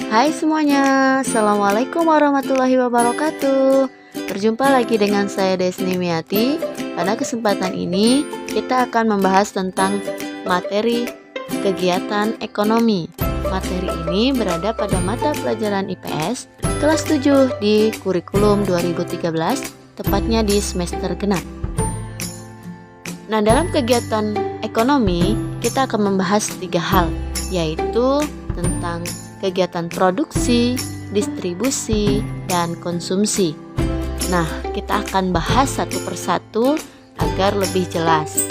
Hai semuanya, Assalamualaikum warahmatullahi wabarakatuh. Berjumpa lagi dengan saya Desni Miati. Pada kesempatan ini kita akan membahas tentang materi kegiatan ekonomi. Materi ini berada pada mata pelajaran IPS kelas 7 di kurikulum 2013, tepatnya di semester genap. Nah, dalam kegiatan ekonomi kita akan membahas 3 hal, yaitu tentang kegiatan produksi, distribusi, dan konsumsi. Nah, kita akan bahas satu persatu agar lebih jelas.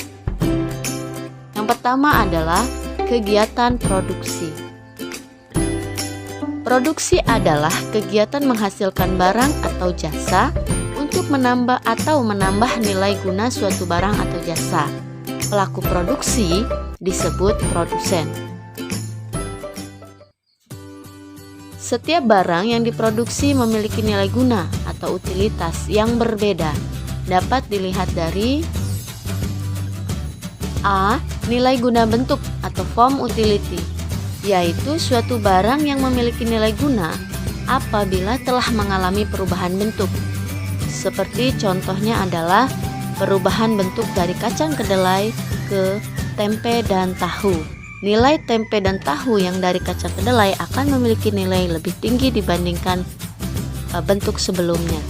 Yang pertama adalah kegiatan produksi. Produksi adalah kegiatan menghasilkan barang atau jasa untuk menambah nilai guna suatu barang atau jasa. Pelaku produksi disebut produsen. Setiap barang yang diproduksi memiliki nilai guna atau utilitas yang berbeda. Dapat dilihat dari A. Nilai guna bentuk atau form utility, yaitu suatu barang yang memiliki nilai guna apabila telah mengalami perubahan bentuk. Seperti contohnya adalah perubahan bentuk dari kacang kedelai ke tempe dan tahu. Nilai tempe dan tahu yang dari kacang kedelai akan memiliki nilai lebih tinggi dibandingkan bentuk sebelumnya.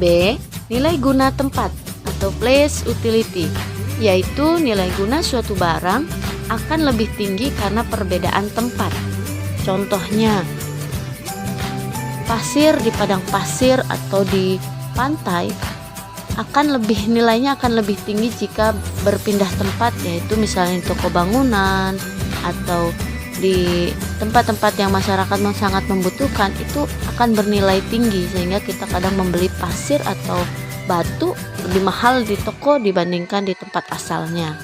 B. Nilai guna tempat atau place utility, yaitu nilai guna suatu barang akan lebih tinggi karena perbedaan tempat. Contohnya, pasir di padang pasir atau di pantai nilainya akan lebih tinggi jika berpindah tempat, yaitu misalnya di toko bangunan atau di tempat-tempat yang masyarakat sangat membutuhkan, itu akan bernilai tinggi sehingga kita kadang membeli pasir atau batu lebih mahal di toko dibandingkan di tempat asalnya.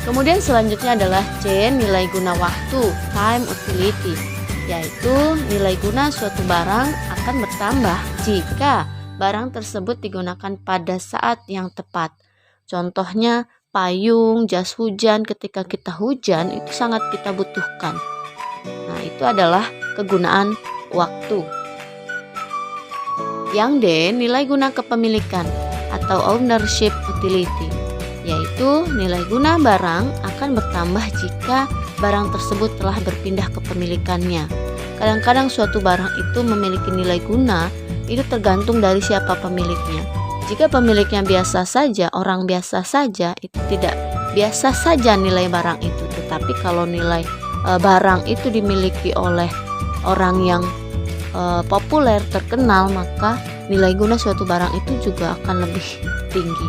Kemudian selanjutnya adalah C. Nilai guna waktu, time utility, yaitu nilai guna suatu barang akan bertambah jika barang tersebut digunakan pada saat yang tepat. Contohnya payung, jas hujan ketika kita hujan itu sangat kita butuhkan. Nah, itu adalah kegunaan waktu. Yang D. Nilai guna kepemilikan atau ownership utility, yaitu nilai guna barang akan bertambah jika barang tersebut telah berpindah kepemilikannya. Kadang-kadang suatu barang itu memiliki nilai guna, itu tergantung dari siapa pemiliknya. Jika pemiliknya biasa saja, orang biasa saja, itu tidak biasa saja nilai barang itu. Tetapi kalau nilai barang itu dimiliki oleh orang yang populer, terkenal, maka nilai guna suatu barang itu juga akan lebih tinggi.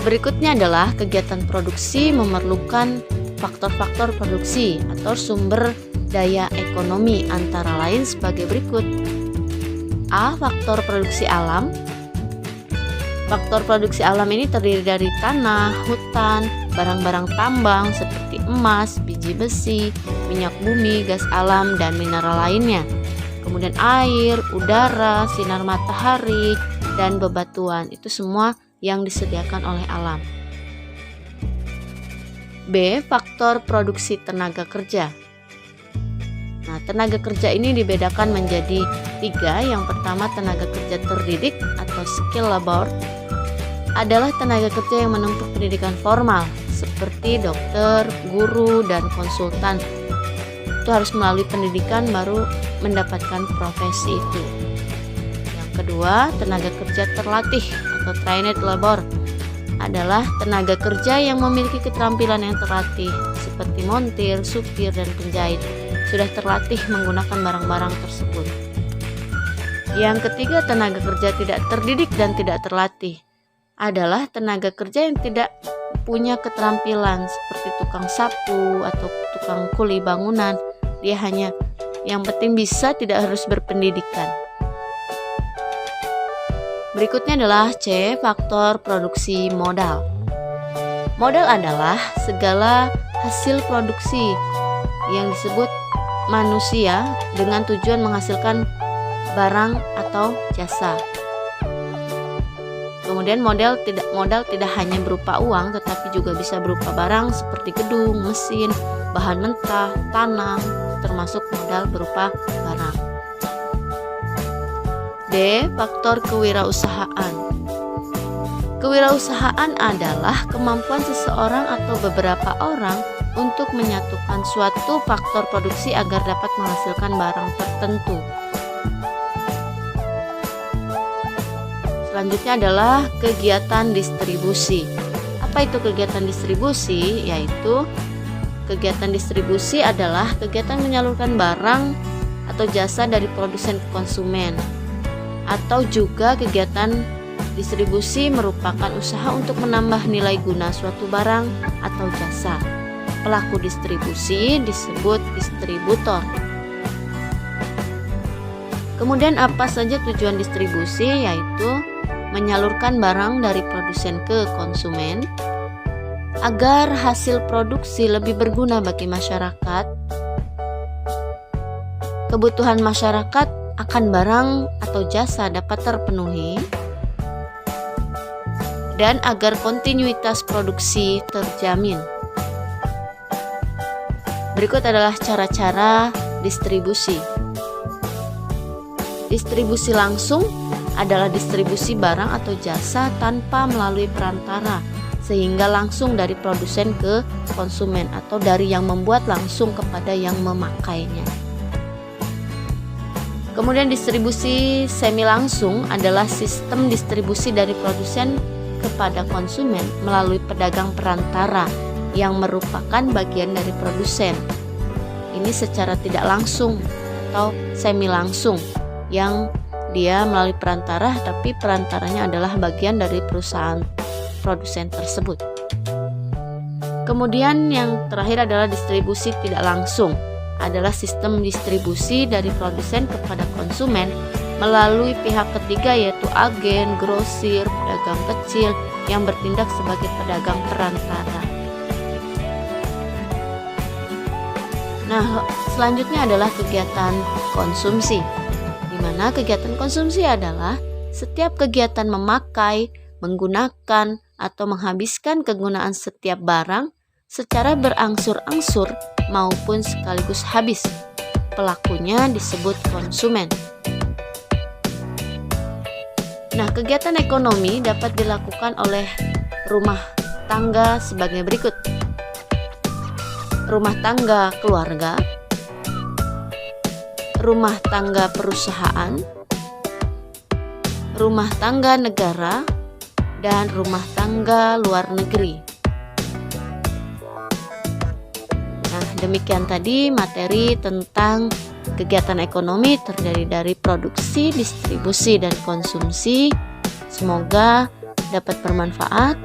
Berikutnya adalah kegiatan produksi memerlukan faktor-faktor produksi atau sumber daya ekonomi, antara lain sebagai berikut. A. Faktor produksi alam. Faktor produksi alam ini terdiri dari tanah, hutan, barang-barang tambang seperti emas, biji besi, minyak bumi, gas alam, dan mineral lainnya. Kemudian air, udara, sinar matahari, dan bebatuan. Itu semua yang disediakan oleh alam. B. Faktor produksi tenaga kerja. Nah, tenaga kerja ini dibedakan menjadi 3. Yang pertama, tenaga kerja terdidik atau skill labor adalah tenaga kerja yang menempuh pendidikan formal seperti dokter, guru, dan konsultan. Itu harus melalui pendidikan baru mendapatkan profesi itu. Yang kedua, tenaga kerja terlatih atau trained labor adalah tenaga kerja yang memiliki keterampilan yang terlatih seperti montir, supir, dan penjahit, sudah terlatih menggunakan barang-barang tersebut. Yang ketiga, tenaga kerja tidak terdidik dan tidak terlatih adalah tenaga kerja yang tidak punya keterampilan seperti tukang sapu atau tukang kuli bangunan. Dia hanya yang penting bisa, tidak harus berpendidikan. Berikutnya adalah C. Faktor produksi modal. Modal adalah segala hasil produksi yang disebut manusia dengan tujuan menghasilkan barang atau jasa. Kemudian modal tidak hanya berupa uang, tetapi juga bisa berupa barang seperti gedung, mesin, bahan mentah, tanah, termasuk modal berupa barang. D. Faktor kewirausahaan. Kewirausahaan adalah kemampuan seseorang atau beberapa orang untuk menyatukan suatu faktor produksi agar dapat menghasilkan barang tertentu. Selanjutnya adalah kegiatan distribusi. Apa itu kegiatan distribusi? Yaitu kegiatan distribusi adalah kegiatan menyalurkan barang atau jasa dari produsen ke konsumen. Atau juga kegiatan distribusi merupakan usaha untuk menambah nilai guna suatu barang atau jasa. Pelaku distribusi disebut distributor. Kemudian apa saja tujuan distribusi? Yaitu menyalurkan barang dari produsen ke konsumen agar hasil produksi lebih berguna bagi masyarakat, kebutuhan masyarakat akan barang atau jasa dapat terpenuhi, dan agar kontinuitas produksi terjamin. Berikut adalah cara-cara distribusi. Distribusi langsung adalah distribusi barang atau jasa tanpa melalui perantara, sehingga langsung dari produsen ke konsumen atau dari yang membuat langsung kepada yang memakainya. Kemudian distribusi semi langsung adalah sistem distribusi dari produsen kepada konsumen melalui pedagang perantara yang merupakan bagian dari produsen. Ini secara tidak langsung atau semi langsung, yang dia melalui perantara, tapi perantaranya adalah bagian dari perusahaan produsen tersebut. Kemudian yang terakhir adalah distribusi tidak langsung, adalah sistem distribusi dari produsen kepada konsumen melalui pihak ketiga, yaitu agen, grosir, pedagang kecil yang bertindak sebagai pedagang perantara. Nah, selanjutnya adalah kegiatan konsumsi, di mana kegiatan konsumsi adalah setiap kegiatan memakai, menggunakan, atau menghabiskan kegunaan setiap barang secara berangsur-angsur maupun sekaligus habis. Pelakunya disebut konsumen. Nah, kegiatan ekonomi dapat dilakukan oleh rumah tangga sebagai berikut. Rumah tangga keluarga, rumah tangga perusahaan, rumah tangga negara, dan rumah tangga luar negeri. Nah, demikian tadi materi tentang kegiatan ekonomi terdiri dari produksi, distribusi, dan konsumsi. Semoga dapat bermanfaat.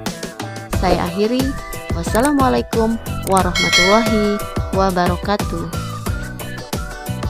Saya akhiri. Wassalamualaikum warahmatullahi wabarakatuh.